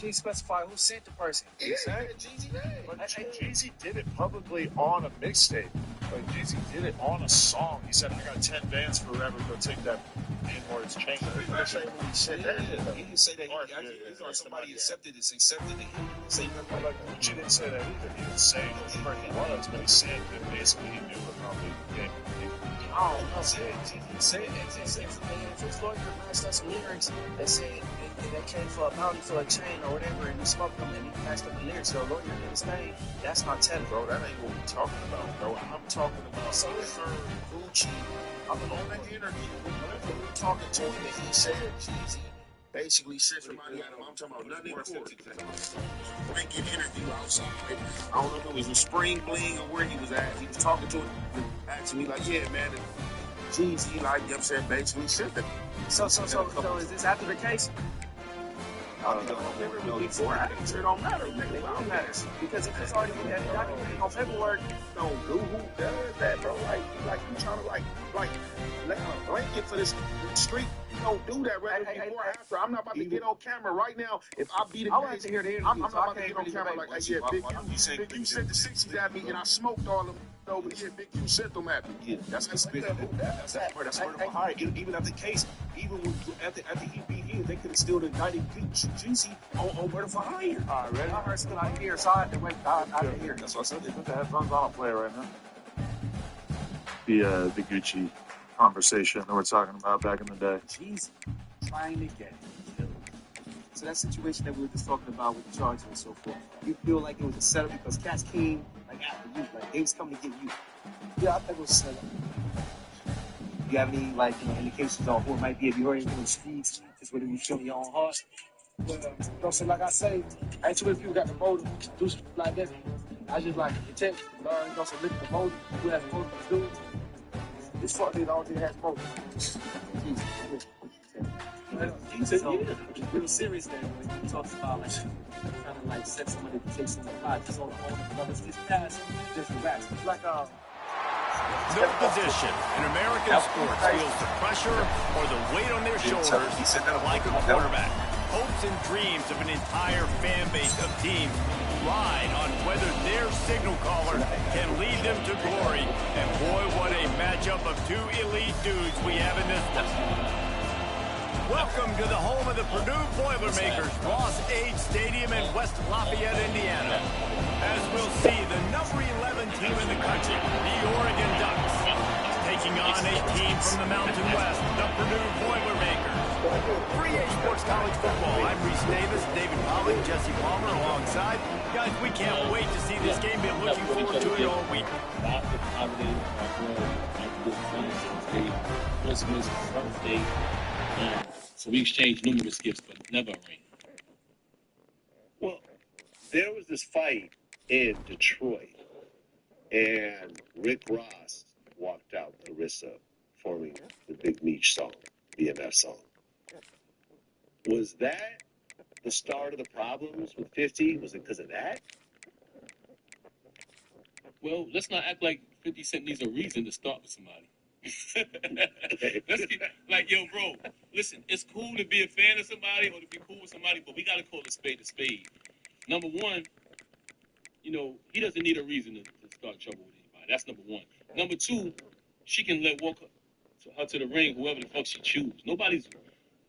can you specify who sent the person? He said Jeezy did. But Jeezy did it publicly on a mixtape. Like, Jeezy did it on a song. He said, I got 10 bands forever. Go take that N-word change. He didn't say that. He didn't say that. He thought somebody accepted it. He say nothing like Gucci didn't say that either. He didn't say who the person was, but he said that basically he knew about the game. I don't know. He said his lawyer matched up some lyrics that said that came for a bounty for a chain or whatever, and he smoked them and he matched up the lyrics. So the lawyer did his thing. That's not telling, bro. That ain't what we're talking about, bro. I'm talking about Gucci. I'm on that interview. When we were talking to him, and he said Jeezy basically sent somebody at him. I'm talking about nothing in court. Freaking interview outside. I don't know if it was in Spring Bling or where he was at. He was talking to him and asking me like, yeah, man, Jeezy, like, you know what I'm saying, basically sent them. So is this after the case? Before after, it don't matter. It don't matter. Because if it's already been documented on paperwork, don't do who does that, bro. Like you trying to like let a blanket for this street. You don't do that right before or after. I'm not about to get on camera right now. If I beat it, I'm not about to get on camera like, yeah, Big Q sent the 60s at me and I smoked all of them. Over here, Big Q sent them at me. Yeah, that's murder for hire. Even after the case, even after he beat him, they could have still indicted Jeezy on murder for hire. All right, I heard still out here, so I had to wait out here. That's what I said. They put the headphones on and play right now. The Gucci conversation that we're talking about back in the day. Jeezy trying to get killed. So that situation that we were just talking about with the charges and so forth, you feel like it was a setup because cats came like after you, like they was coming to get you. Yeah, I think it was a setup. Do you have any indications on who it might be? Have you heard anything in the streets? Just whether you feel in your own heart? Well, so like I say, ain't too many people got the motive to do something like that. I just like protect, learn, look at the motive, who has motive to do it. This fuck nigga all has motive. It's real serious there when he talks about trying to set somebody to take someone's life. Just on the brothers just pass, just relax. It's like no position in American sports feels the pressure or the weight on their shoulders like a quarterback. Hopes and dreams of an entire fan base of teams ride on whether their signal caller can lead them to glory. And boy, what a matchup of two elite dudes we have in this one. Welcome to the home of the Purdue Boilermakers, Ross Age Stadium in West Lafayette, Indiana. As we'll see, the number 11 team in the country, the Oregon Ducks, taking on a team from the Mountain West, the Purdue Boilermakers. 3A Sports College Football. I'm Reese Davis, David Pollock, Jesse Palmer alongside. Guys, we can't wait to see this game. Been looking forward to it all week. Christmas, birthday. So we exchanged numerous gifts, but never a ring. Well, there was this fight in Detroit, and Rick Ross walked out Larissa forming the Big Meech song, BMF song. Was that the start of the problems with 50? Was it because of that? Well, let's not act like 50 Cent needs a reason to start with somebody. Like, yo, bro, listen, it's cool to be a fan of somebody or to be cool with somebody, but we got to call a spade a spade. Number one, he doesn't need a reason to start trouble with anybody. That's number one. Number two, she can walk her to the ring, whoever the fuck she chooses. Nobody's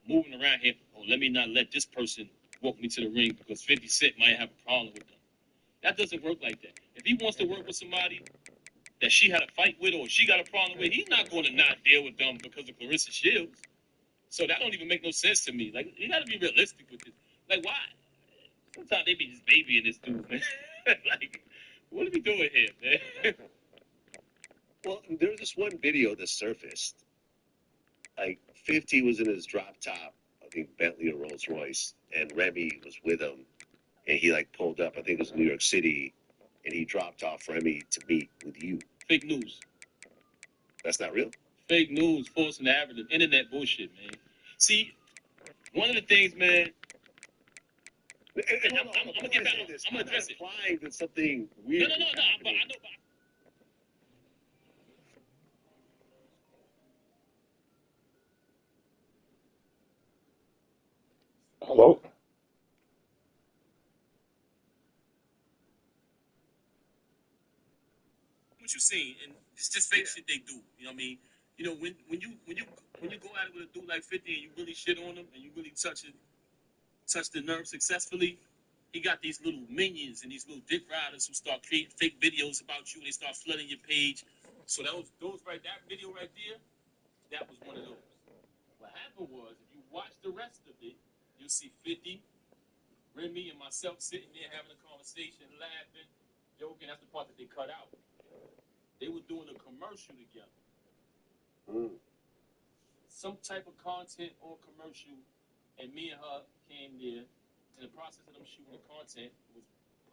moving around here, let me not let this person walk me to the ring because 50 Cent might have a problem with them. That doesn't work like that. If he wants to work with somebody that she had a fight with or she got a problem with, he's not going to not deal with them because of Clarissa Shields. So that don't even make no sense to me. Like, you got to be realistic with this. Like, why? Sometimes they be just babying this dude, man. Like, what are we doing here, man? Well, there was this one video that surfaced. Like, 50 was in his drop top, I think Bentley or Rolls Royce, and Remy was with him. And he, pulled up, I think it was New York City, and he dropped off Remy to meet with you. Fake news. That's not real? Fake news, false narrative, internet bullshit, man. See, one of the things, man. I'm gonna get back. I'm gonna address it. Implying that something weird. No. But I know. Hello? what you've seen, and it's just fake shit they do. You know what I mean? You know, when you go at it with a dude like 50 and you really shit on him and you really touch the nerve successfully, he got these little minions and these little dick riders who start creating fake videos about you and they start flooding your page. So that video right there, that was one of those. What happened was, if you watch the rest of it, you'll see 50, Remy, and myself sitting there having a conversation, laughing, joking. That's the part that they cut out. They were doing a commercial together. Some type of content or commercial, and me and her came there. In the process of them shooting the content,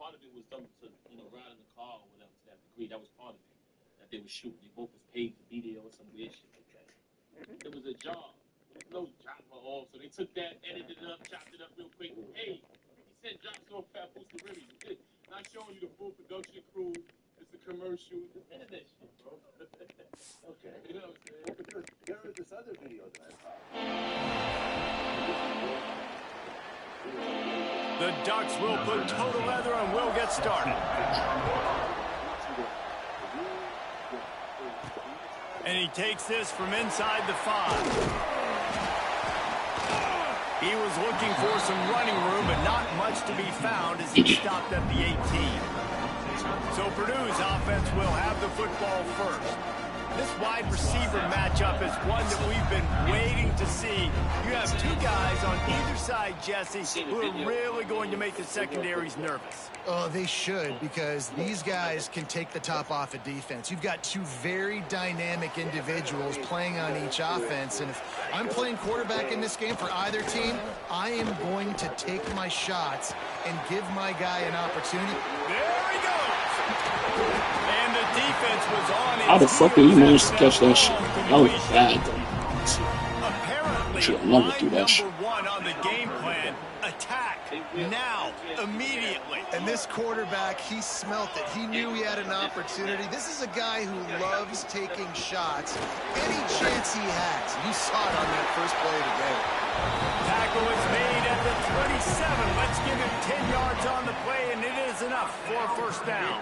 part of it was them to, ride in the car or whatever to that degree. That was part of it that they were shooting. They both was paid to be there or some weird shit like that. It was a job. No job for all. So they took that, edited it up, chopped it up real quick. Hey, he said drops off Papoose to Remy. Not showing you the full production crew. It's a commercial. Just edit that shit, bro. Okay. You know what I'm saying? Because there was this other video that I saw. The Ducks will put total leather and will get started. And he takes this from inside the 5. He was looking for some running room, but not much to be found as he stopped at the 18. So Purdue's offense will have the football first. This wide receiver matchup is one that we've been waiting to see. You have two guys on either side, Jesse, who are really going to make the secondaries nervous. Oh, they should, because these guys can take the top off of defense. You've got two very dynamic individuals playing on each offense, and if I'm playing quarterback in this game for either team, I am going to take my shots and give my guy an opportunity. There he goes! And the defense was on. How the fuck did he manage to catch that shit? That was bad. Apparently, should never do that shit. Line number 1 on the game plan, attack now, immediately. And this quarterback, he smelt it. He knew he had an opportunity. This is a guy who loves taking shots any chance he has. You saw it on that first play of the game. Tackle is made at the 27. Let's give him 10 yards on the play, and it is enough for a first down.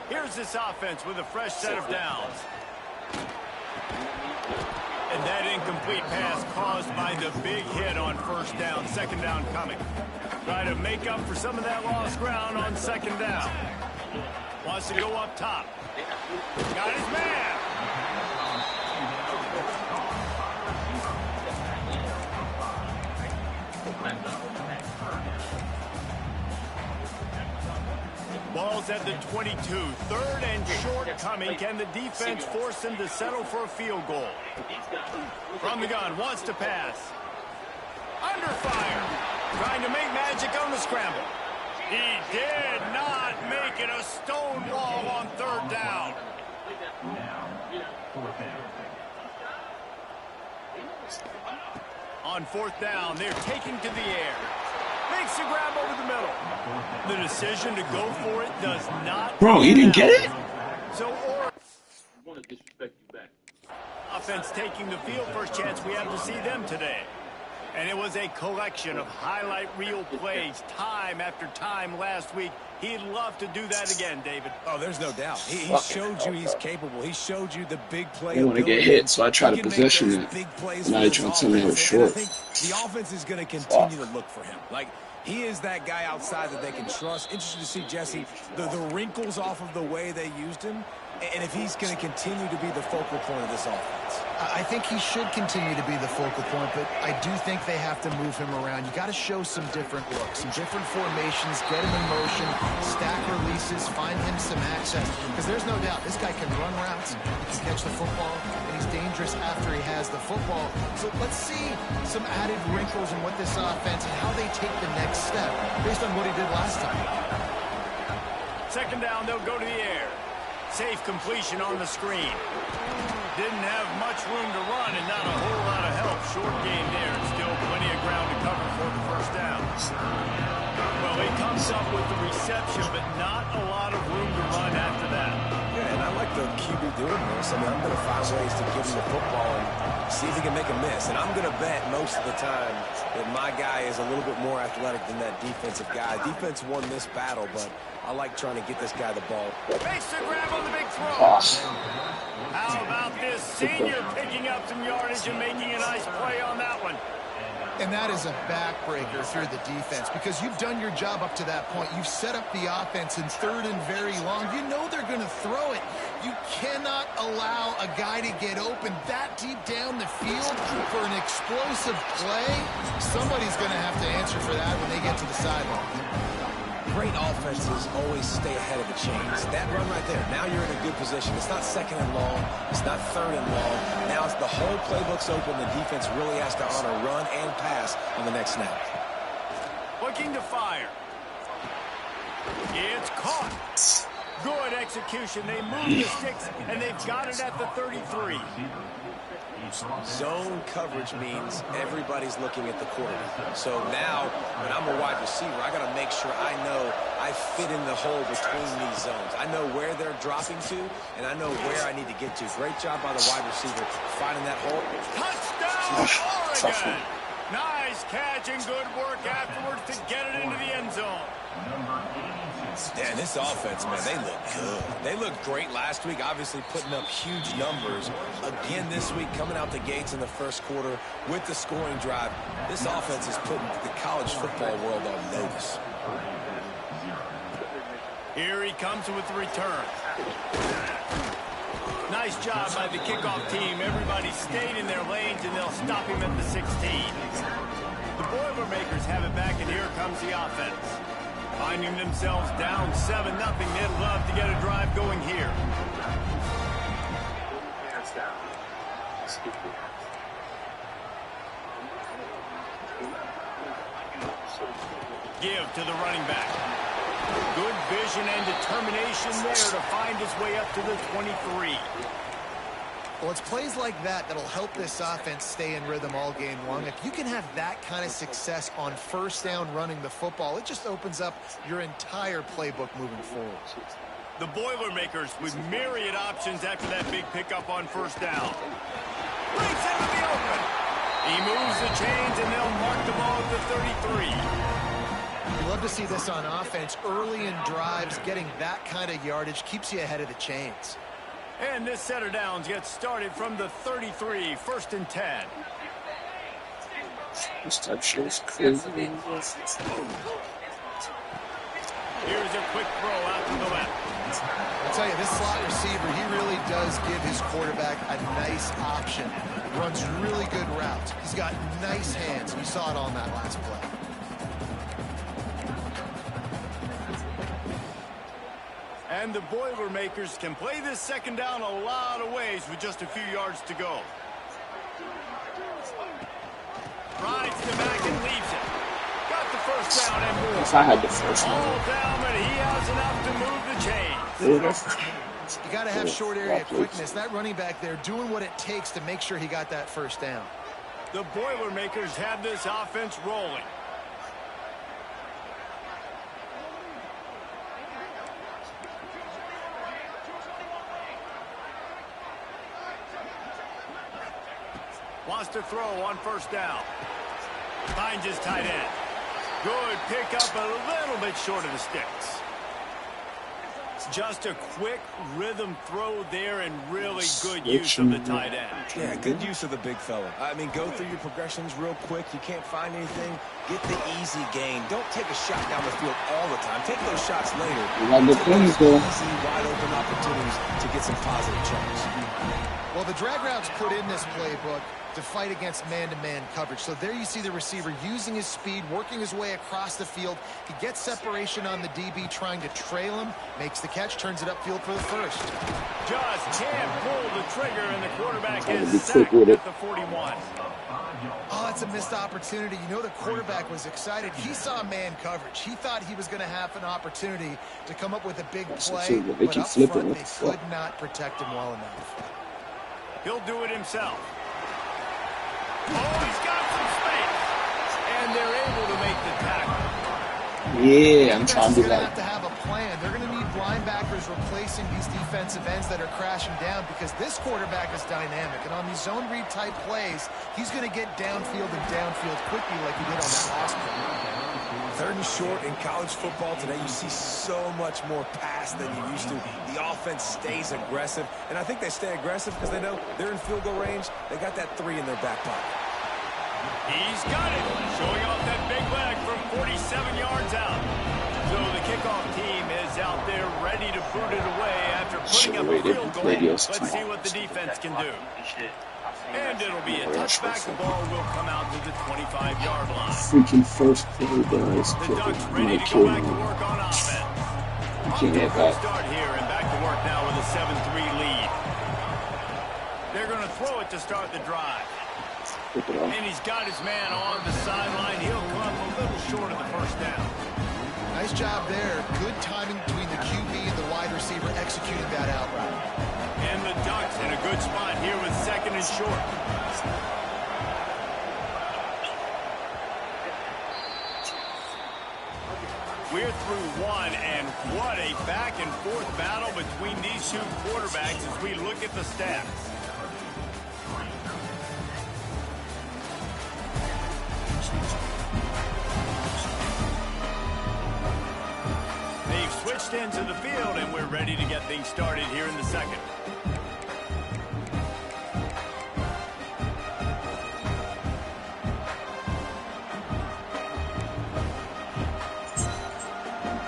Here's this offense with a fresh set of downs. And that incomplete pass caused by the big hit on first down. Second down coming. Try to make up for some of that lost ground on second down. Wants to go up top. Got his man. Ball's at the 22. Third and short coming. Can the defense force him to settle for a field goal? From the gun, wants to pass. Under fire. Trying to make magic on the scramble. He did not make it. A stone wall on third down. On fourth down, they're taking to the air. Makes a grab over the middle. The decision to go for it does not. Bro, he didn't get it? So, or want to disrespect you back. Offense taking the field. First chance we have to see them today. And it was a collection of highlight reel plays time after time last week. He'd love to do that again, David. Oh, there's no doubt. He showed you he's capable. He showed you the big play. I want to get hit, so I try to possession it. Now he tried to tell me I was short. I think the offense is going to continue to look for him. Like, he is that guy outside that they can trust. Interested to see, Jesse, the wrinkles off of the way they used him, and if he's going to continue to be the focal point of this offense. I think he should continue to be the focal point, but I do think they have to move him around. You got to show some different looks, some different formations, get him in motion, stack releases, find him some access. Because there's no doubt this guy can run routes, he can catch the football, and he's dangerous after he has the football. So let's see some added wrinkles in what this offense and how they take the next step based on what he did last time. Second down, they'll go to the air. Safe completion on the screen. Didn't have much room to run and not a whole lot of help. Short game there. Still plenty of ground to cover for the first down. Well, he comes up with the reception, but not a lot of room to run after that. Yeah, and I like the QB doing this. I mean, I'm going to find ways to give him the football and see if he can make a miss. And I'm going to bet most of the time that my guy is a little bit more athletic than that defensive guy. Defense won this battle, but I like trying to get this guy the ball. Makes the grab on the big throw. How about this senior picking up some yardage and making a nice play on that one? And that is a backbreaker if you're the defense, because you've done your job up to that point. You've set up the offense in 3rd and very long. You know they're going to throw it. You cannot allow a guy to get open that deep down the field for an explosive play. Somebody's going to have to answer for that when they get to the sideline. Great offenses always stay ahead of the chains. That run right there, now you're in a good position. It's not 2nd and long. It's not 3rd and long. Now it's the whole playbook's open. The defense really has to honor run and pass on the next snap. Looking to fire. It's caught. Good execution. They move the sticks, and they've got it at the 33. Zone coverage means everybody's looking at the quarterback. So now, when I'm a wide receiver, I got to make sure I know I fit in the hole between these zones. I know where they're dropping to, and I know where I need to get to. Great job by the wide receiver finding that hole. Touchdown, Oregon! Nice catch and good work afterwards to get it into the end zone. Yeah, this offense, man, they look good. They looked great last week, obviously putting up huge numbers. Again this week, coming out the gates in the first quarter with the scoring drive. This offense is putting the college football world on notice. Here he comes with the return. Nice job by the kickoff team. Everybody stayed in their lanes, and they'll stop him at the 16. The Boilermakers have it back, and here comes the offense. Finding themselves down 7-0, they'd love to get a drive going here. Give to the running back. Good vision and determination there to find his way up to the 23. Well, it's plays like that that'll help this offense stay in rhythm all game long. If you can have that kind of success on 1st down running the football, it just opens up your entire playbook moving forward. The Boilermakers with myriad options after that big pickup on 1st down. Breaks into the open. He moves the chains, and they'll mark the ball at the 33. You love to see this on offense. Early in drives, getting that kind of yardage keeps you ahead of the chains. And this set of downs gets started from the 33, 1st and 10. This type shit is crazy. Here's a quick throw out to the left. I'll tell you, this slot receiver, he really does give his quarterback a nice option. Runs really good routes. He's got nice hands. You saw it on that last play. And the Boilermakers can play this 2nd down a lot of ways with just a few yards to go. Rides the back and leaves it. Got the 1st down and more. If I had the first one. All down, but he has enough to move the chains. You got to have short area quickness. That running back there doing what it takes to make sure he got that 1st down. The Boilermakers have this offense rolling. Wants to throw on 1st down. Finds his tight end. Good pick up, a little bit short of the sticks. Just a quick rhythm throw there and really good use of the tight end. Yeah, good use of the big fella. I mean, go through your progressions real quick. You can't find anything. Get the easy gain. Don't take a shot down the field all the time. Take those shots later. Take those easy, wide open opportunities to get some positive chunks. Well, the drag routes put in this playbook to fight against man-to-man coverage. So there you see the receiver using his speed, working his way across the field. He gets separation on the DB, trying to trail him, makes the catch, turns it upfield for the 1st. Just can't pull the trigger, and the quarterback is sacked at the 41. Oh, that's a missed opportunity. You know the quarterback was excited. He saw man coverage. He thought he was going to have an opportunity to come up with a big play, but up front they could not protect him well enough. He'll do it himself. Oh, he's got some space. And they're able to make the tackle. Yeah, I'm trying to do They're going that. to have a plan. They're going to need linebackers replacing fixing these defensive ends that are crashing down because this quarterback is dynamic. And on these zone read type plays, he's going to get downfield and downfield quickly like he did on that last play. 3rd and short in college football today, you see so much more pass than you used to. The offense stays aggressive, and I think they stay aggressive because they know they're in field goal range. They got that 3 in their back pocket. He's got it, showing off that big leg from 47 yards out. So the kickoff team is out there ready to boot it away after putting up a field goal. Let's see what the defense can do. And it'll be a touchback. The ball will come out to the 25-yard line. Freaking first play, guys. The Ducks ready to go back to work on offense. Can't get that. Start here and back to work now with a 7-3 lead. They're going to throw it to start the drive. And he's got his man on the sideline. He'll come up a little short of the first down. Nice job there. Good timing between the QB and the wide receiver executing that out route. And the Ducks in a good spot here with 2nd and short. We're through one, and what a back-and-forth battle between these two quarterbacks as we look at the stats. They've switched into the field, and we're ready to get things started here in the second.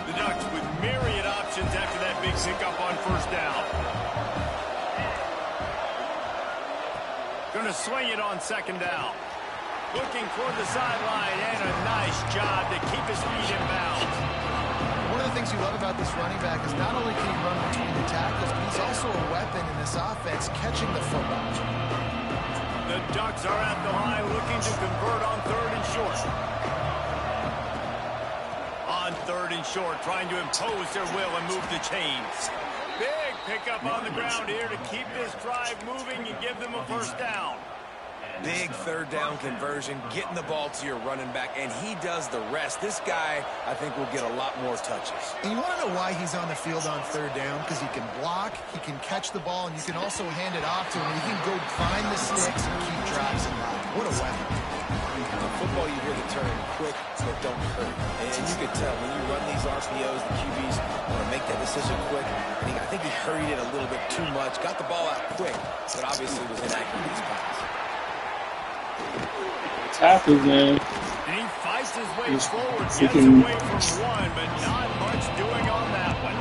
The Ducks with myriad options after that big pickup on first down. Going to swing it on 2nd down. Looking toward the sideline, and a nice job to keep his feet in bounds. One of the things you love about this running back is not only can he run between the tackles, but he's also a weapon in this offense catching the football. The Ducks are at the line looking to convert on 3rd and short. On 3rd and short, trying to impose their will and move the chains. Big pickup on the ground here to keep this drive moving and give them a first down. Big 3rd down conversion, getting the ball to your running back, and he does the rest. This guy, I think, will get a lot more touches. And you want to know why he's on the field on 3rd down? Because he can block, he can catch the ball, and you can also hand it off to him. He can go find the sticks and keep drives alive. What a weapon. In football, you hear the term quick but don't hurt. And you can tell when you run these RPOs, the QBs want to make that decision quick. And I think he hurried it a little bit too much, got the ball out quick, but obviously was inaccurate in his pass. Tackle, man. And he fights his way forward, gets away from one, but not much doing on that one.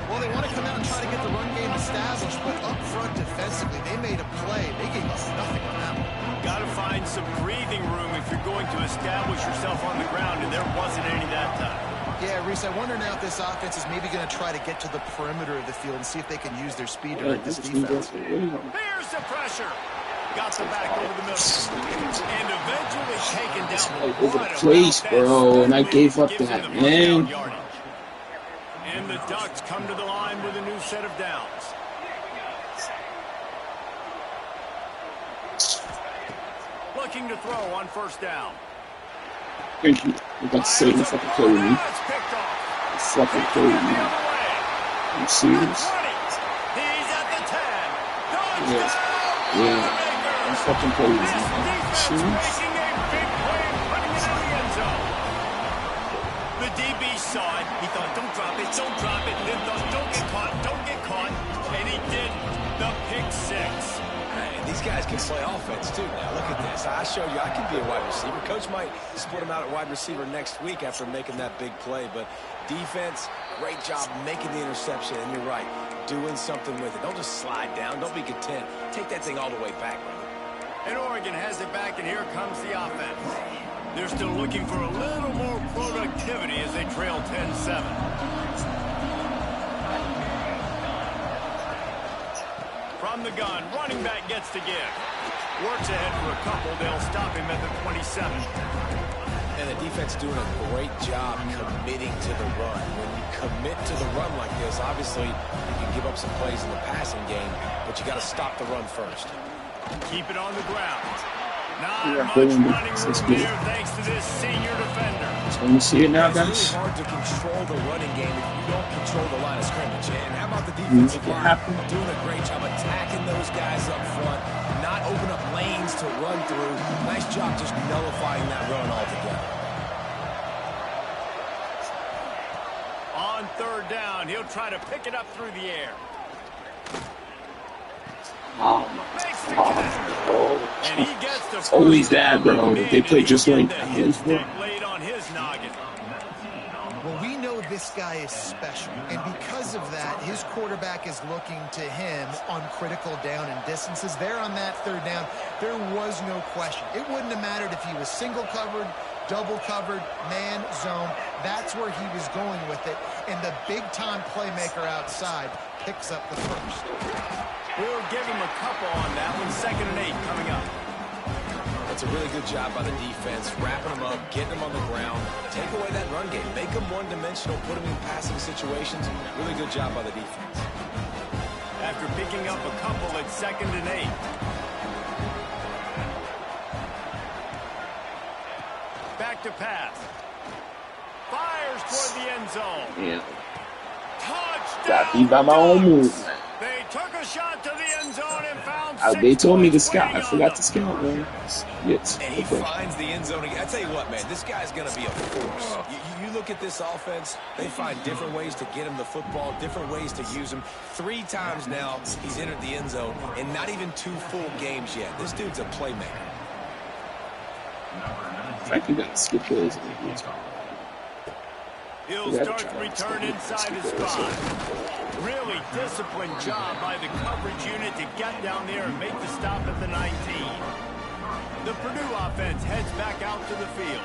Well, they want to come out and try to get the run game established, but up front defensively, they made a play. They gave us nothing on that one. Got to find some breathing room if you're going to establish yourself on the ground, and there wasn't any that time. Yeah, Reese, I wonder now if this offense is maybe going to try to get to the perimeter of the field and see if they can use their speed to hurt this defense. There's the pressure. Got the back over the middle. And eventually taken down. Over the place, bro, and I gave up that, man. And the Ducks come to the line with a new set of downs. Looking to throw on first down. Thank you. I got to say, you fucking play with me. You fucking play with me. Are you serious? He's at the 10. Yeah. You fucking play with me. Serious? The DB saw it. He thought, don't drop it, don't drop it. Then thought, don't get caught, don't get caught. And he did the pick six. And these guys can play offense, too. Now, look at this. I showed you I can be a wide receiver. Coach might split him out at wide receiver next week after making that big play. But defense, great job making the interception. And you're right, doing something with it. Don't just slide down. Don't be content. Take that thing all the way back, brother. And Oregon has it back, and here comes the offense. They're still looking for a little more productivity as they trail 10-7. From the gun, running back gets to give. Works ahead for a couple. They'll stop him at the 27. And the defense doing a great job committing to the run. When you commit to the run like this, obviously you can give up some plays in the passing game, but you got to stop the run first. Keep it on the ground. Not much running room here thanks to this senior defender. You see it now, It's really guys? hard to control the running game if you don't control the line of scrimmage. And how about the defensive line doing a great job attacking those guys up front, not open up lanes to run through. Nice job just nullifying that run altogether. On third down, he'll try to pick it up through the air. Oh, And he gets the it's always that, bro. They play just like laid on his noggin. Well, we know this guy is special, and because of that, his quarterback is looking to him on critical down and distances. There on that third down, there was no question. It wouldn't have mattered if he was single covered, double covered, man, zone. That's where he was going with it, and the big-time playmaker outside picks up the first. We'll give him a couple on that one. 2nd and 8 coming up. That's a really good job by the defense, wrapping them up, getting them on the ground, take away that run game, make them one-dimensional, put them in passing situations. Really good job by the defense. After picking up a couple at 2nd and 8. Back to pass. Fires toward the end zone. Yeah. Touchdown. Got beat by my own move, man. They took a shot to the end zone and found They told me to scout. I forgot to scout, man. Yes. And he finds the end zone again. I tell you what, man, this guy's going to be a force. You look at this offense, they find different ways to get him the football, different ways to use him. 3 times now he's entered the end zone, and not even 2 full games yet. This dude's a playmaker. In fact, you got to skip those. He'll start to return inside his spot. Really disciplined job by the coverage unit to get down there and make the stop at the 19. The Purdue offense heads back out to the field.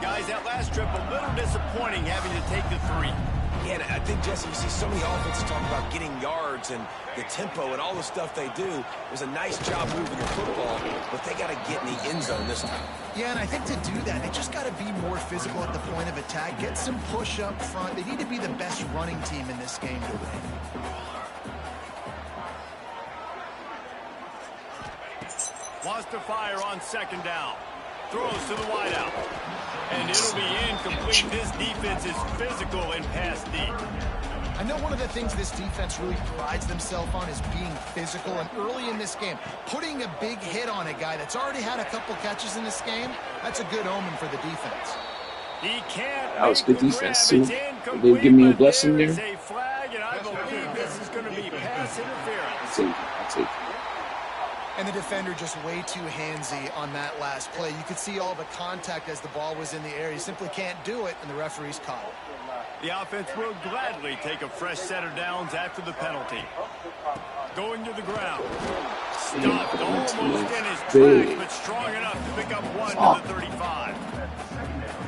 Guys, that last trip a little disappointing having to take the 3. Yeah, and I think, Jesse, you see so many offenses talk about getting yards and the tempo and all the stuff they do. It was a nice job moving the football, but they got to get in the end zone this time. Yeah, and I think to do that, they just got to be more physical at the point of attack, get some push up front. They need to be the best running team in this game to win. Wants to fire on 2nd down. Throws to the wideout. And it'll be incomplete. This defense is physical and pass deep. I know one of the things this defense really prides themselves on is being physical, and early in this game, putting a big hit on a guy that's already had a couple catches in this game, that's a good omen for the defense. He can't. That was good defense, too. They give me a blessing there. A flag, and I believe this is going to be pass interference. I'll take it. And the defender just way too handsy on that last play. You could see all the contact as the ball was in the air. He simply can't do it, and the referee's caught it. The offense will gladly take a fresh set of downs after the penalty. Going to the ground. Stopped almost in his tracks, but strong enough to pick up 1 to the 35.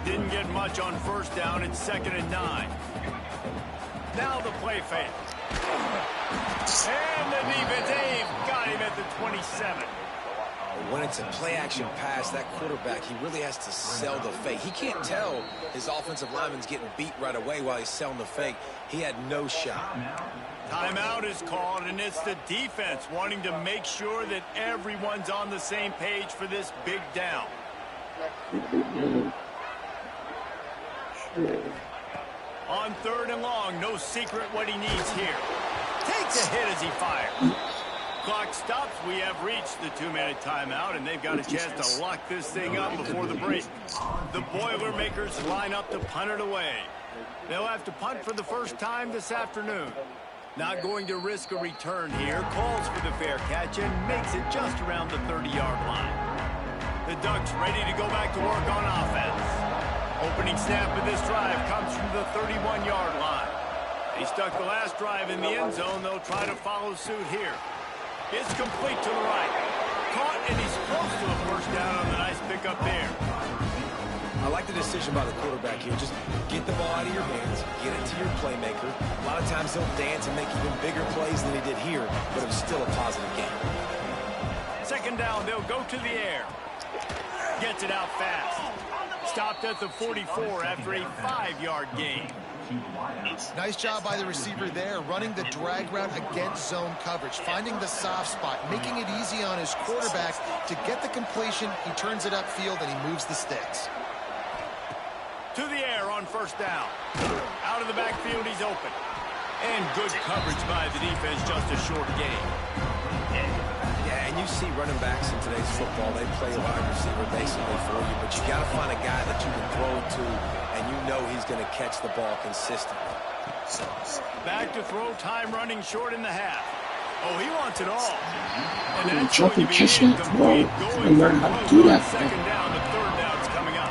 Didn't get much on 1st down. It's 2nd and 9. Now the play fake. And the defense got him at the 27. When it's a play-action pass, that quarterback, he really has to sell the fake. He can't tell his offensive lineman's getting beat right away while he's selling the fake. He had no shot. Timeout is called, and it's the defense wanting to make sure that everyone's on the same page for this big down. On 3rd and long, no secret what he needs here. Takes a hit as he fires. Clock stops. We have reached the 2-minute timeout, and they've got a chance to lock this thing up before the break. The Boilermakers line up to punt it away. They'll have to punt for the first time this afternoon. Not going to risk a return here. Calls for the fair catch and makes it just around the 30-yard line. The Ducks ready to go back to work on offense. Opening snap of this drive comes from the 31-yard line. They stuck the last drive in the end zone. They'll try to follow suit here. It's complete to the right. Caught, and he's close to a 1st down on the nice pickup there. I like the decision by the quarterback here. Just get the ball out of your hands, get it to your playmaker. A lot of times he'll dance and make even bigger plays than he did here, but it was still a positive game. 2nd down, they'll go to the air. Gets it out fast. Stopped at the 44 after a 5-yard gain. Nice job by the receiver there, running the drag route against zone coverage, finding the soft spot, making it easy on his quarterback to get the completion. He turns it upfield, and he moves the sticks. to the air on first down. Out of the backfield, he's open. And good coverage by the defense, just a short gain. Yeah, and you see running backs in today's football, they play a wide receiver basically for you, but you got to find a guy that you can throw to, and you know he's going to catch the ball consistently. Back to throw, time running short in the half. Oh, he wants it all. And I'm that's going to jumping be catch that, bro. I learned how to do that. Second down, the third down's coming up.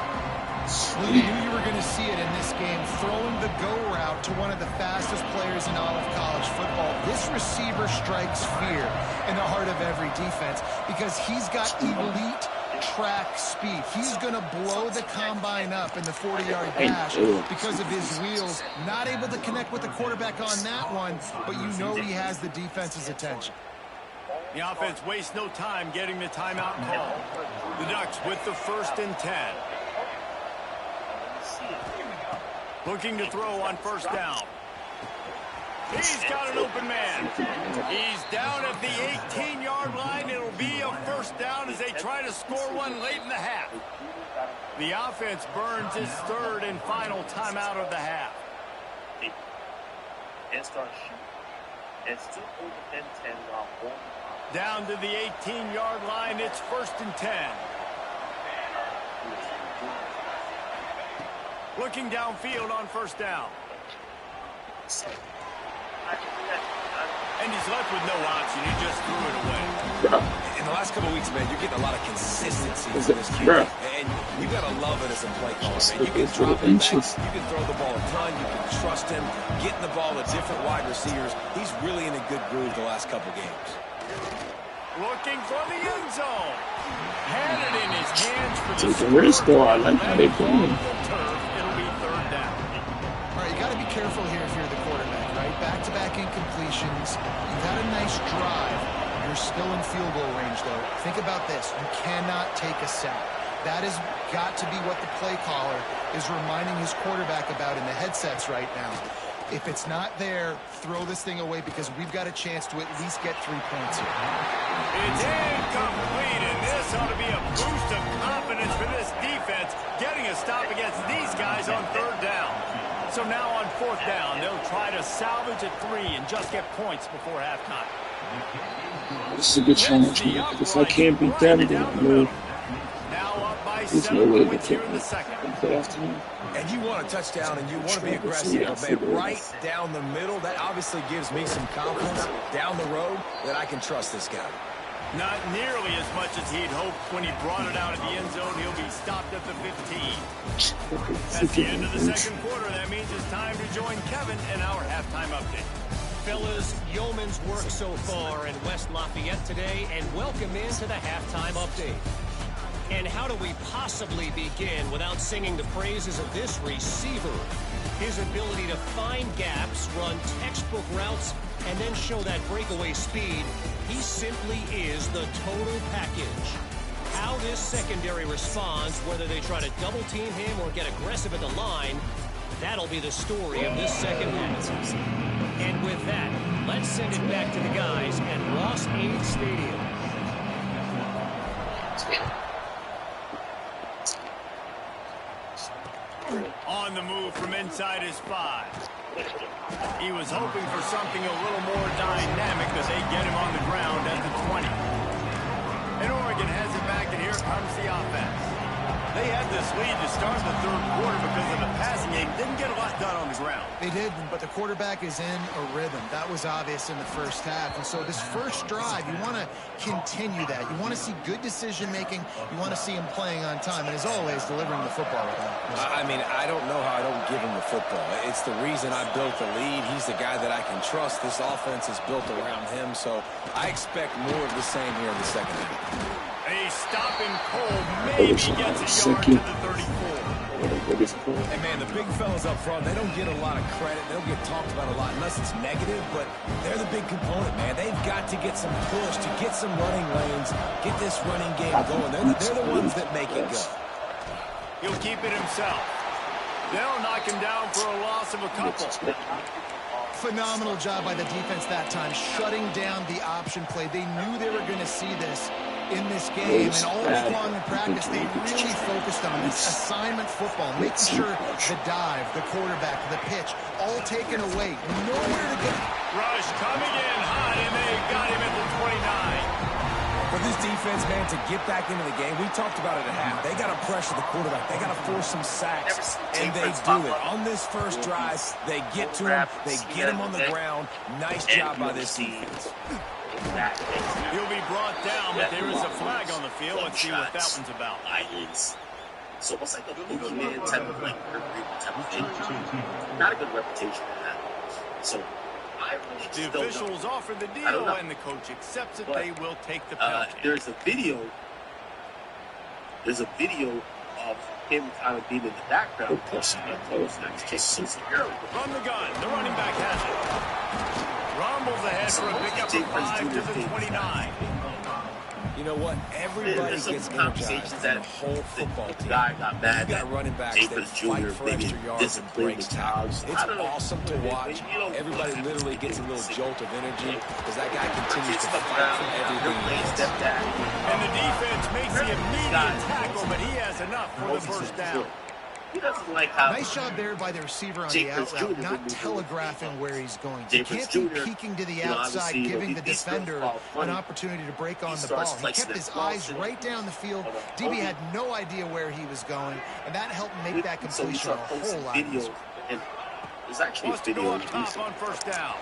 Well, you knew you were going to see it in this game, throwing the go route to one of the fastest players in all of college football. This receiver strikes fear in the heart of every defense because he's got elite track speed. He's going to blow the combine up in the 40-yard dash because of his wheels. Not able to connect with the quarterback on that one, but you know he has the defense's attention. The offense wastes no time getting the timeout call. The Ducks with the 1st and 10. Looking to throw on first down. He's got an open man. He's down at the 18-yard line. It'll be a first down as they try to score one late in the half. The offense burns its 3rd and final timeout of the half. And start shooting. And still over 10 now. Down to the 18-yard line. It's 1st and 10. Looking downfield on first down. And he's left with no option. He just threw it away. In the last couple of weeks, man, you're getting a lot of consistency in this QB. And you got to love it as a play caller, man. You can drop it back. You can throw the ball a ton. You can trust him. Getting the ball to different wide receivers. He's really in a good groove the last couple games. Looking for the end zone. Had it in his hands for the Take a risk, though. I like how they playing. It'll be 3rd down. All right, you got to be careful here if you're the quarterback, right? Back-to-back incompletions. You've had a nice drive. You're still in field goal range, though. Think about this. You cannot take a sack. That has got to be what the play caller is reminding his quarterback about in the headsets right now. If it's not there, throw this thing away because we've got a chance to at least get 3 points here. It's incomplete, and this ought to be a boost of confidence for this defense, getting a stop against these guys on 3rd down. So now on 4th down, they'll try to salvage a 3 and just get points before halftime. This is a good challenge, man. If I can't beat them, then there's no way to take me. And you want a touchdown and you want to be aggressive, but man, right down the middle, that obviously gives me some confidence down the road that I can trust this guy. Not nearly as much as he'd hoped when he brought it out of the end zone. He'll be stopped at the 15. That's the end of the 2nd quarter. That means it's time to join Kevin in our halftime update. Fellas, yeoman's work so far in West Lafayette today, and welcome into the halftime update. And how do we possibly begin without singing the praises of this receiver? His ability to find gaps, run textbook routes, and then show that breakaway speed. He simply is the total package. How this secondary responds, whether they try to double team him or get aggressive at the line, that'll be the story of this second half. And with that, let's send it back to the guys at Ross-Ade Stadium. On the move from inside his 5. He was hoping for something a little more dynamic as they get him on the ground at the 20. And Oregon has it back, and here comes the offense. They had this lead to start the 3rd quarter because of the passing game. Didn't get a lot done on the ground. They did, but the quarterback is in a rhythm. That was obvious in the first half. And so this first drive, you want to continue that. You want to see good decision-making. You want to see him playing on time. And as always, delivering the football. I mean, I don't know how I don't give him the football. It's the reason I built the lead. He's the guy that I can trust. This offense is built around him. So I expect more of the same here in the second half. A stopping cold maybe gets a yard to the 34. Hey, man, the big fellas up front, they don't get a lot of credit. They don't get talked about a lot unless it's negative, but they're the big component, man. They've got to get some push, to get some running lanes, get this running game going. They're the ones that make it go. He'll keep it himself. They'll knock him down for a loss of a couple. Phenomenal job by the defense that time, shutting down the option play. They knew they were going to see this. in this game, and all week long in practice, they really focused on this assignment football, making sure the dive, the quarterback, the pitch, all taken away. Nowhere to go. Rush coming in hot, and they got him at the 29. For this defense, man, to get back into the game, we talked about it at half. They got to pressure the quarterback. They got to force some sacks, and they do it. On this first drive, they get to him. They get him on the ground. Nice job by this defense. He'll be brought down, but there is a flag on the field. Let's see what that one's about. It's almost like a boogeyman type of like type of thing. Not a good reputation to have. So the officials offered the deal, and the coach accepts it. They will take the penalty. There's a video of him kind of being in the background. Run the gun. The running back has it. Rumbles ahead for a pickup of 5 to the 29. You know what? Everybody gets energized in the whole football team. You got running backs that fight for extra yards and breaks tackles. It's awesome to watch. Everybody literally gets a little jolt of energy because that guy continues to fight for everything he has. And the defense makes the immediate tackle, but he has enough for the first down. He doesn't like how nice job there by the receiver on the out route, not telegraphing where he's going. He can't be peeking to the outside, giving the defender an opportunity to break on the ball. He kept his eyes right down the field. DB had no idea where he was going, and that helped make that completion a whole lot easier. There's actually a video on first down.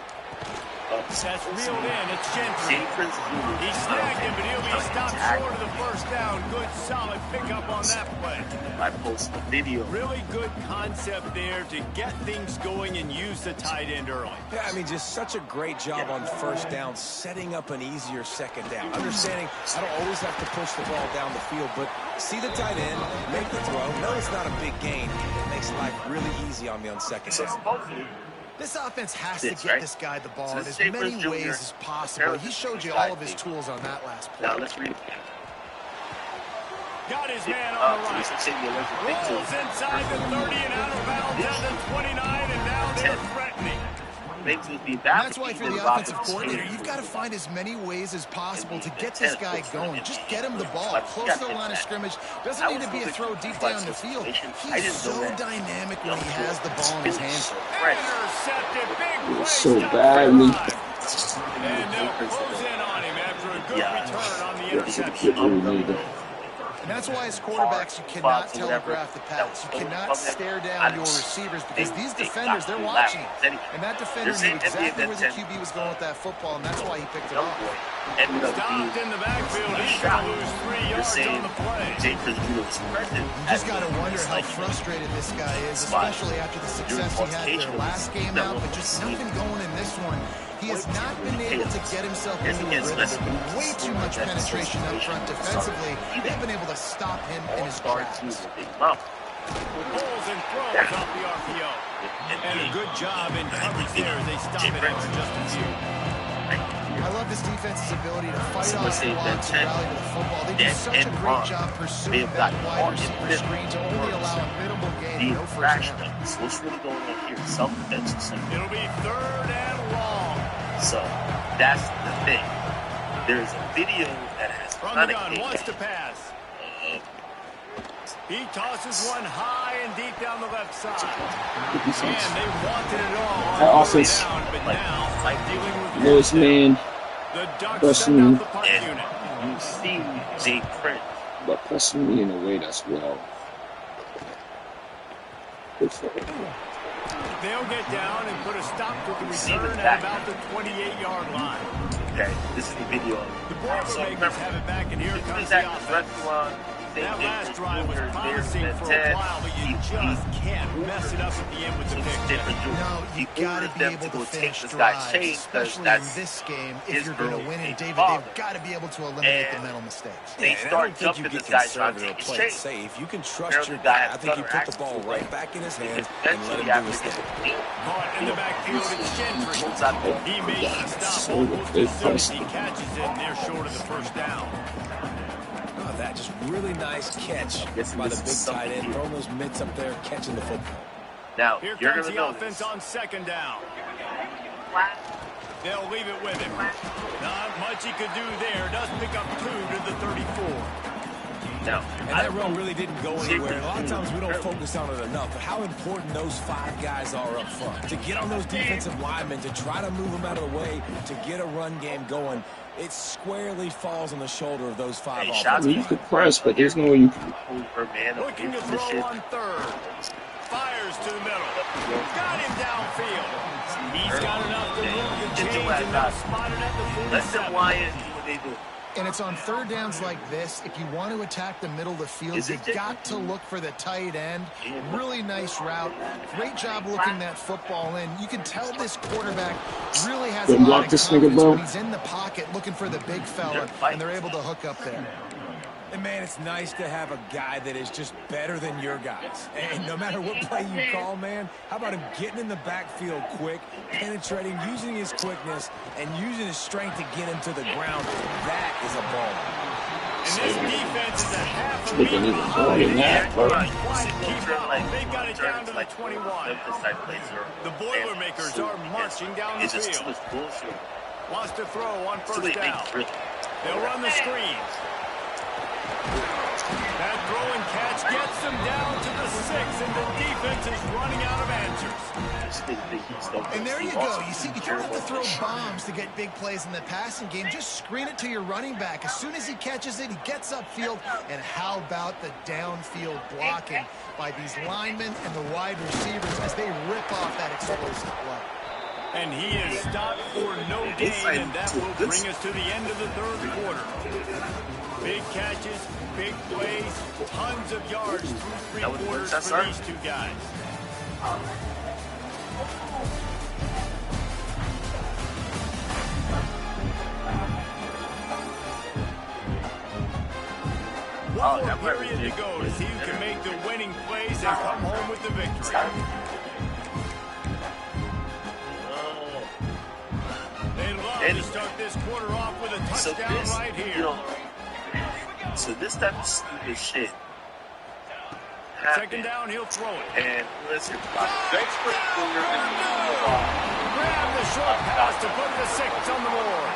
That's reeled in. It's Gentry. He snagged him, but he'll be stopped short of the first down. Good, solid pickup on that play. I post the video. Really good concept there to get things going and use the tight end early. Yeah, I mean, just such a great job on first down, setting up an easier second down. Understanding I don't always have to push the ball down the field, but see the tight end, make the throw. No, it's not a big gain. It makes life really easy on me on second down. This offense has to get this guy the ball in as many ways as possible. He showed you all of his tools on that last play. Now let's read it. Got his man on the right. Rolls inside the 30 and out of bounds at the 29, and now they're threatening. That's why for the offensive coordinator, you've got to find as many ways as possible to get this guy going. Just get him the ball close to the line of scrimmage. Doesn't need to be a throw deep down the field. He's so dynamic when he has the ball in his hands. So badly. And they'll close in on him after a good return on the interception. And that's why as quarterbacks, you cannot telegraph the pass. You cannot stare down your receivers because these defenders, they're watching you. And that defender knew exactly where the QB was going with that football, and that's why he picked it off. Stopped in the backfield. He's going to lose 3 yards on the play. You just got to wonder how frustrated this guy is, especially after the success he had in their last game out, but just nothing going in this one. He has not been able to get himself into a rhythm. Way too much penetration up front defensively. They've been able to stop him in his tracks. Pulls and throws off the RPO. And a good job in coverage there as they stop it after just a few. I love this defense's ability to fight off the blocks and rally to the football. They do such a great job pursuing that wide receiver screen to only allow a minimal gain, no first down. So what's really going on here? Self-defense. It'll be 3rd and long. So that's the thing. There's a video that has from the gun, wants to pass. He tosses one high and deep down the left side. And they wanted it all. That offense, down, but now dealing with lowest man, the Ducks pressing send me, out the punt unit. You see Jay Print, but pressing me in a way that's well. Good for it. They'll get down and put a stop to the return at about the 28-yard line. Okay, this is the video. The Boilermakers have it back, and here comes the offense. That last drive was promising for a while, but you just can't mess it up at the end with the pick. No, you got to be able to finish drives, especially in this game. If you're going to win it, David, they've got to be able to eliminate the mental mistakes. They start jumping this guy's trying to take his change. Safe. You can trust your guy. I think you put the ball right back in his hands and let him do his thing. Caught in the backfield, it's Gentry. He makes the stop almost as soon as he catches it, and they're short of the first down. That just really nice catch by the big tight end, throwing those mitts up there, catching the football. Now, here comes the offense on 2nd down. They'll leave it with him. Not much he could do there. Does pick up 2 to the 34. And that run really didn't go anywhere. A lot of times we don't focus on it enough, but how important those 5 guys are up front. To get on those defensive linemen, to try to move them out of the way, to get a run game going, it squarely falls on the shoulder of those 5 offensive You could press, but there's no way you can. Looking to throw on 3rd. Fires to the middle. Got him downfield. He's got enough to move the chains and now spotted at the 47. Let them Wyatt do what they do. And it's on 3rd downs like this. If you want to attack the middle of the field, you've got to look for the tight end. Really nice route. Great job looking that football in. You can tell this quarterback really has a lot of confidence when he's in the pocket looking for the big fella, and they're able to hook up there. And, man, it's nice to have a guy that is just better than your guys. And no matter what play you call, man, how about him getting in the backfield quick, penetrating, using his quickness, and using his strength to get him to the ground. That is a ball. And this defense is a half a They can even more than that, bro. They've got it down to the 21. The Boilermakers are marching down the field. Wants to throw on 1st down. They'll run the screens. That throw and catch gets them down to the 6, and the defense is running out of answers. And there you go. You see, you don't have to throw bombs to get big plays in the passing game. Just screen it to your running back. As soon as he catches it, he gets upfield. And how about the downfield blocking by these linemen and the wide receivers as they rip off that explosive play. And he is stopped for no gain, and that will bring us to the end of the 3rd quarter. Big catches, big plays, tons of yards through 3 quarters for these 2 guys. One more period to go to see who can make the winning plays and come home with the victory. They'd love to start this quarter off with a touchdown right here. So this type of stupid shit. 2nd down, he'll throw it. And listen, grab the short pass to put the 6 on the board.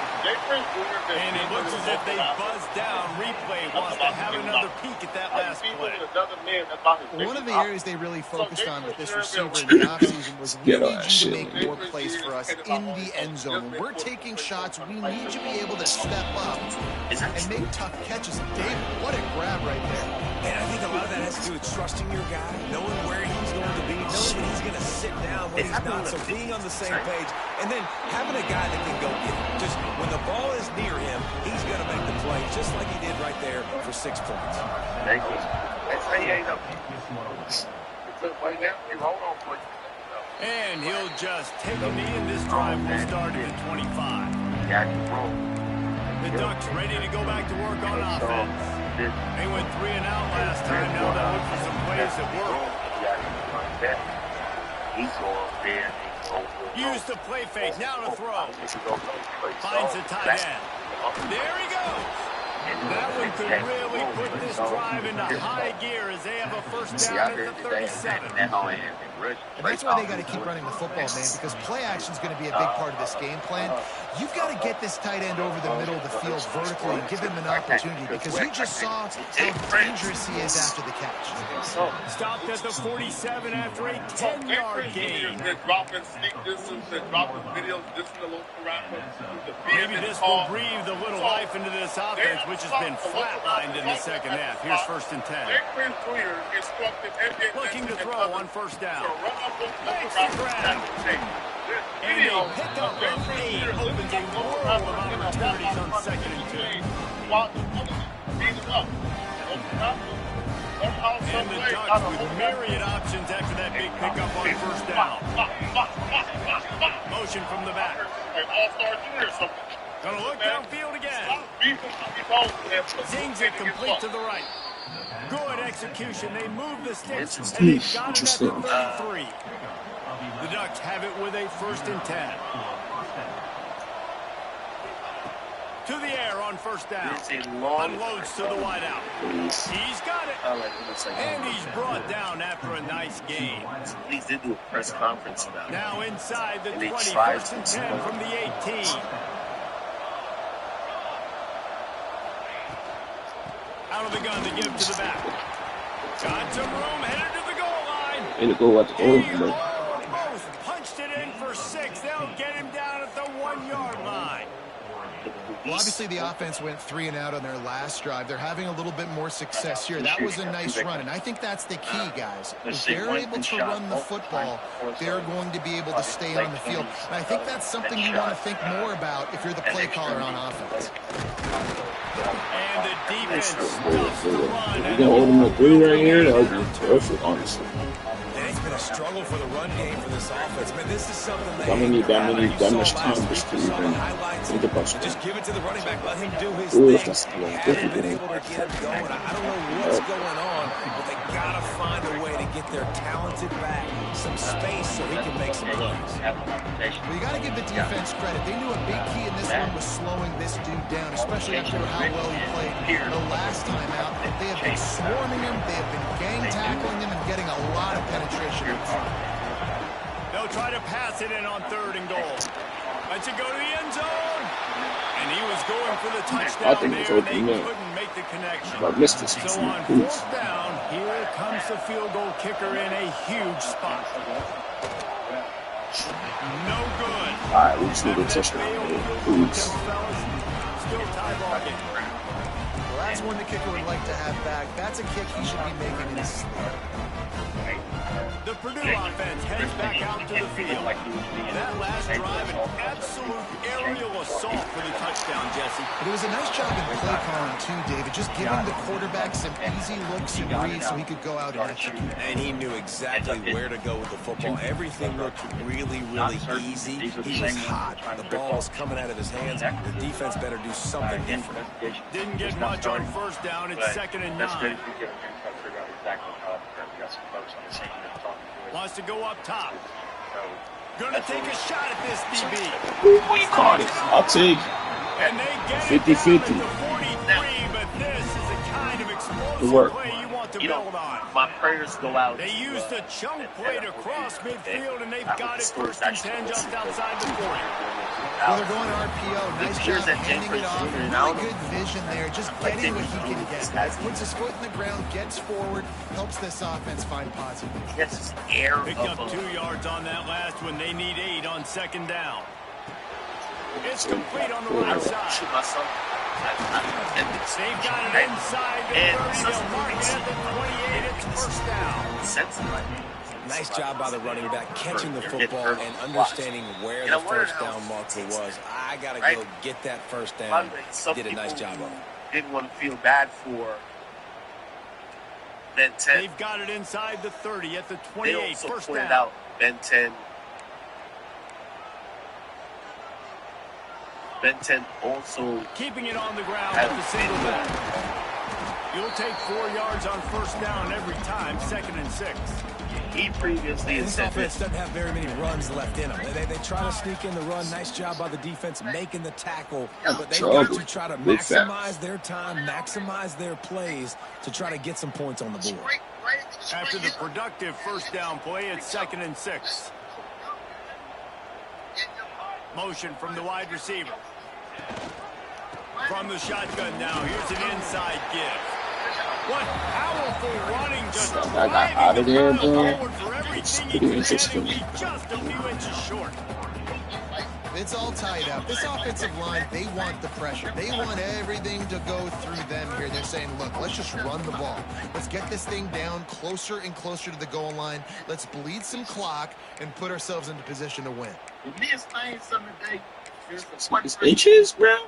And it looks as if they buzzed down. Replay wants to have another peek at that last play. One of the areas they really focused on with this receiver in the offseason was we need you to make more plays for us in the end zone. When we're taking shots, we need you to be able to step up and make tough catches. David, what a grab right there. And I think a lot of that has to do with trusting your guy, knowing where he's going to be, knowing when he's going to sit down, when he's not, so being on the same page, and then having a guy that can go get it. Just when the ball is near him, he's going to make the play, just like he did right there for 6 points. Thank you. And he'll just take a knee, and this drive will start at the 25. The Ducks ready to go back to work on offense. They went 3 and out last time. Now they'll look for some plays that work. Use the play fake. Now to throw. Finds the tight end. There he goes. That one could really put this drive into high gear as they have a 1st down at the 37. And that's why they got to keep running the football, man, because play action is going to be a big part of this game plan. You've got to get this tight end over the middle of the field vertically and give him an opportunity, because you just saw how dangerous he is after the catch. Stopped at the 47 after a 10-yard gain. Maybe this will breathe a little life into this offense, which has been flatlined in the 2nd half. Here's 1st and 10. Looking to throw on 1st down. Makes the grab. And a pickup of 8 opens a world of opportunities on 2nd and 2. And the Ducks with myriad options after that big pickup on 1st down. Motion from the back. Gonna look downfield again. Zings it complete to the right. Good execution. They move the sticks, and they've got it at the 33. The Ducks have it with a 1st and 10. to the air on first down. Unloads to the wideout. He's got it. And he's brought down after a nice gain. He did do a press conference about it. Now inside the 20, 1st and 10 from the 18. Out of the gun to give to the back. Got some room, headed to the goal line. And to go at the goal line. Almost punched it in for 6. They'll get him down at the 1-yard line. Well, obviously the offense went 3 and out on their last drive. They're having a little bit more success here. That was a nice run, and I think that's the key, guys. If they're able to run the football, they're going to be able to stay on the field. And I think that's something you want to think more about if you're the play caller on offense. And the defense stops the run. If you can hold them at 3 right here, that would be perfect, honestly. It's been a struggle for the run game for this offense. Man, this is something I don't need that much time just to even think about it. Just give it to the running back, let him do his Ooh, thing. that's He hasn't been able to get him going. I don't know what's going on, but they gotta find a way to get their talented back some space so he can make some plays. Well, you got to give the defense credit. They knew a big key in this one was slowing this dude down, especially after how well he played the last time out. They have been swarming him, they have been gang tackling him, and getting a lot of penetration in front. They'll try to pass it in on 3rd and goal. Lets it go to the end zone. And he was going for the touchdown there, and they couldn't make the connection. I missed this. So on 4th down, here comes the field goal kicker in a huge spot. No good. All right, we just need a touchdown. Please. Still tie ball game. Well, that's one the kicker would like to have back. That's a kick he should be making in his sleep. The Purdue offense heads back out to the field. That last drive, an absolute aerial assault for the touchdown, Jesse. But it was a nice job in play calling, too, David. Just giving the quarterback some easy looks and reads so he could go out and execute. And he knew exactly where to go with the football. Everything looked really, really easy. He was hot. The ball was coming out of his hands. The defense better do something different. Didn't get much on 1st down. It's 2nd and 9. Wants to go up top. Gonna take a shot at this DB. We caught it. I'll take And they get 50-50. it down at the 43, but this is the kind of explosive play you want to build on. My prayers go out. They used a chunk play to cross midfield, and they've got it 1st and 10 just outside the 40. Well, they're going RPO. Nice job handing it off. Really good vision there. Just getting what he can get. Puts his foot in the ground, gets forward, helps this offense find positive. Gets air. Picked up 2 yards on that last one. They need 8 on 2nd down. It's complete on the right side. They've got it inside the 30. They'll mark it at the 28. It's 1st down. Nice job by the running back, catching the football and understanding where the 1st down marker was. I got to go get that 1st down. Did a nice job of it. Didn't want to feel bad for Ben 10. They've got it inside the 30 at the 28. They also 1st pointed down. out Ben 10. Ben 10 also keeping it on the ground with the single back. You'll take 4 yards on 1st down every time, 2nd and 6. He previously this offense doesn't have very many runs left in them. They try to sneak in the run. Nice job by the defense making the tackle. But they got to try to maximize their time, maximize their plays to try to get some points on the board. After the productive 1st down play, it's 2nd and 6. Motion from the wide receiver. From the shotgun now, here's an inside give. What powerful running, just I got out of there, bro. for It's everything pretty he can, interesting. and he's just a few inches short. It's all tied up. This offensive line, they want the pressure. They want everything to go through them here. They're saying, look, let's just run the ball. Let's get this thing down closer and closer to the goal line. Let's bleed some clock and put ourselves into position to win. It's inches, bro?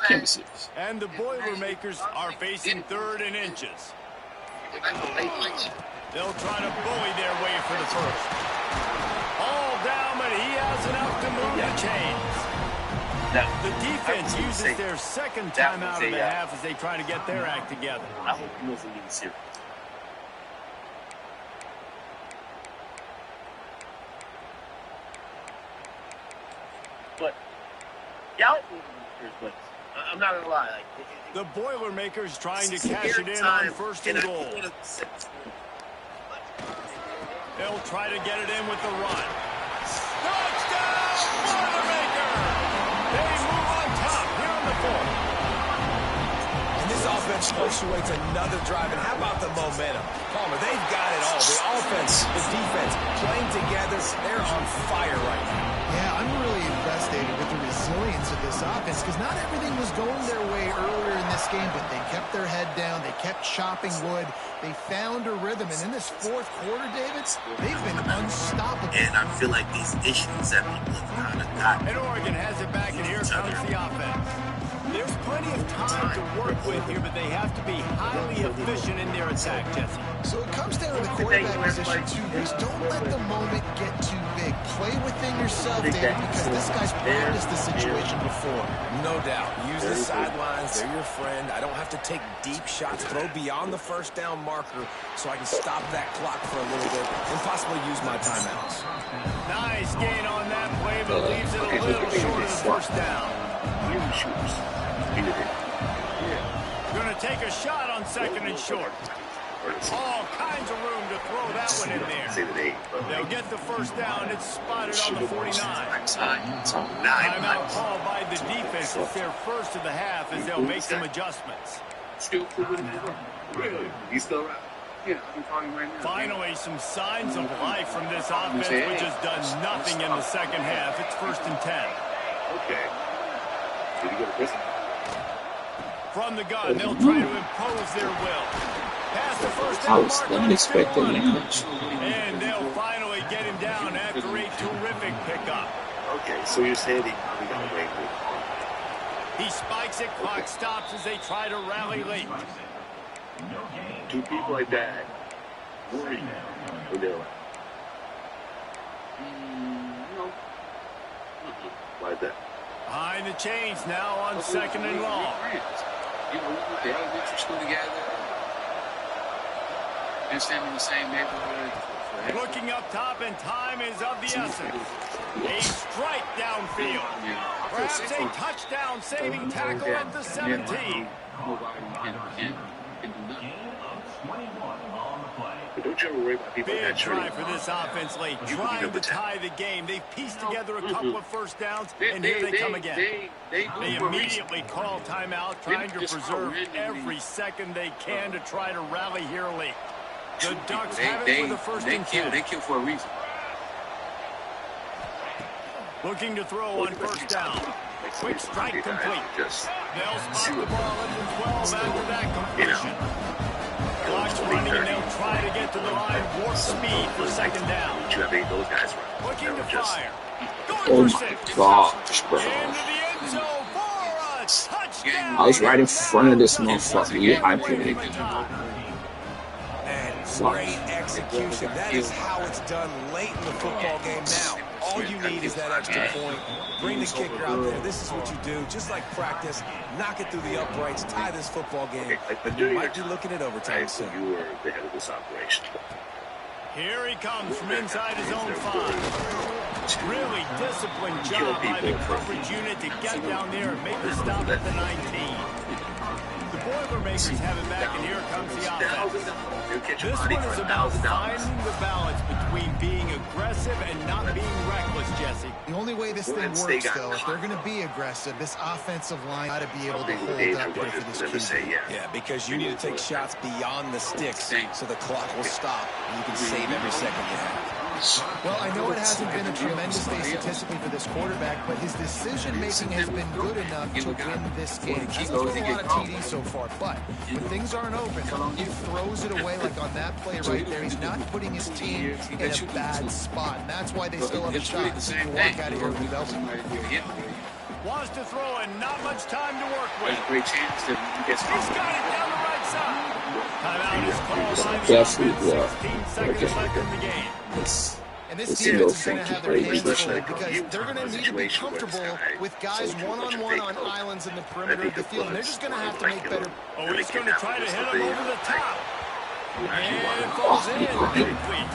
Can't be serious. And the Boilermakers are facing 3rd and inches. They'll try to bully their way for the 1st. All down, but he has enough to move the chains. The defense uses their 2nd timeout of the half as they try to get their act together. I hope he wasn't being serious. But y'all, but I'm not gonna lie. Like, the Boilermakers trying to cash it in on first and goal. They'll try to get it in with the run. Touchdown, Boilermakers! They move on top here on the fourth. And this offense punctuates another drive. And how about the momentum? Palmer, they've got it all. The offense, the defense, playing together. They're on fire right now. Yeah, I'm really impressed, David, with the resilience of this offense because not everything was going their way earlier in this game, but they kept their head down. They kept chopping wood. They found a rhythm. And in this fourth quarter, David, they've been unstoppable. And I feel like these issues that people have kind of got. And Oregon has it back, and here comes the offense. There's plenty of time to work with here, but they have to be highly efficient in their attack, Jesse. So it comes down to the quarterback position, too, Reese. Don't let the moment get too big. Play within yourself, David, because this guy's practiced the situation before. No doubt. Use the sidelines. They're your friend. I don't have to take deep shots, throw beyond the first down marker so I can stop that clock for a little bit and possibly use my timeouts. Nice gain on that play, but leaves it a little short of the first down. Going to take a shot on second and short. All kinds of room to throw that one in there. They'll get the first down. It's spotted on the 49. Timeout called by the defense. It's their first of the half as they'll make some adjustments. He's still around. Yeah, I'm calling right now. Finally, some signs of life from this offense, which has done nothing in the second half. It's 1st and 10. Okay. Did he go to prison? From the gun, they'll try to impose their will. Pass the first down mark. Unexpected match. And they'll finally get him down after a terrific pickup. Okay, so you're saying he probably got away with it. He spikes it, clock stops as they try to rally late. Two people like that. Worry when they're like, no. Why is that? Behind the chains now on second and long. You know, they went to school together. And staying in the same neighborhood. Looking up top, and time is of the essence. A strike downfield. Perhaps a touchdown-saving tackle at the 17. But don't you ever worry about people Big try for this offense late, trying to tie the game. They've pieced together a couple of first downs, and here they come again. They immediately call timeout, trying to preserve every second they can to try to rally here late. The Ducks have it for the first and 10. They kill for a reason. Looking to throw on first down. Quick strike complete. They'll spot the ball at the 12 after that completion. Clock's running, and they'll try to get to the line. Warp speed for second down. Those guys Looking to fire. Oh my gosh, bro. Into the end zone for a touchdown. I was right in front of this motherfucker. Yeah, I panicked. Great execution. That is how it's done late in the football game. Now, all you need is that extra point. Bring the kicker out there. This is what you do. Just like practice, knock it through the uprights, tie this football game. You might be looking at overtime soon. You were the head of this operation. Here he comes from inside his own 5. Really disciplined job by the coverage unit to get down there and make the stop at the 19. The Boilermakers have it back, and here comes the offense. This one is about finding the balance between being aggressive and not being reckless, Jesse. The only way this thing works, though, if they're going to be aggressive, this offensive line got to be able to hold up here for this QB. Yeah, because you need to take shots beyond the sticks so the clock will stop and you can save every second you have. Well, I know it hasn't been a tremendous day statistically for this quarterback, but his decision-making has been good enough to win this game. He's thrown a lot of TDs so far, but when things aren't open, he throws it away like on that play right there. He's not putting his team in a bad spot, and that's why they still have a shot to walk out of here with the belt. Wants to throw and not much time to work with. Great chance to get He's got it down the right side. Timeout is called by the Definitely, offense. 16 seconds left in the game. And this defense is going to have their hands full because they're going to need to be comfortable with guys one-on-one on islands in the perimeter of the field. And they're just going to have to make better. Oh, he's going to try to hit him over the top. And it falls in. Incomplete.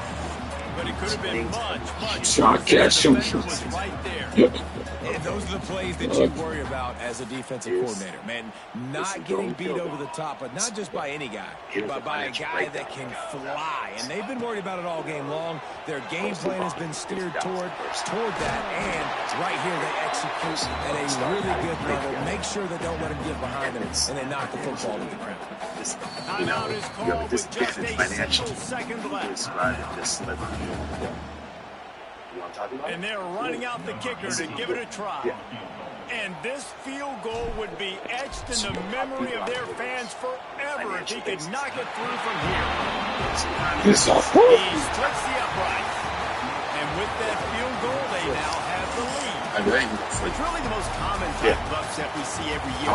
but it could have been much Try to catch him. was right there. And those are the plays that you worry about as a defensive coordinator, man. Not getting beat over the top, but not just by any guy, but by a guy that can fly. And they've been worried about it all game long. Their game plan has been steered toward that, and right here they execute at a really good level. Make sure they don't let them get behind them, and they knock the football to the ground. Timeout is called with just a single second left. And they're running out the kicker to give it a try. And this field goal would be etched in the memory of their fans forever if he could knock it through from here. He splits the upright. And with that field goal, they now have the lead. It's really the most common type of upset we see every year.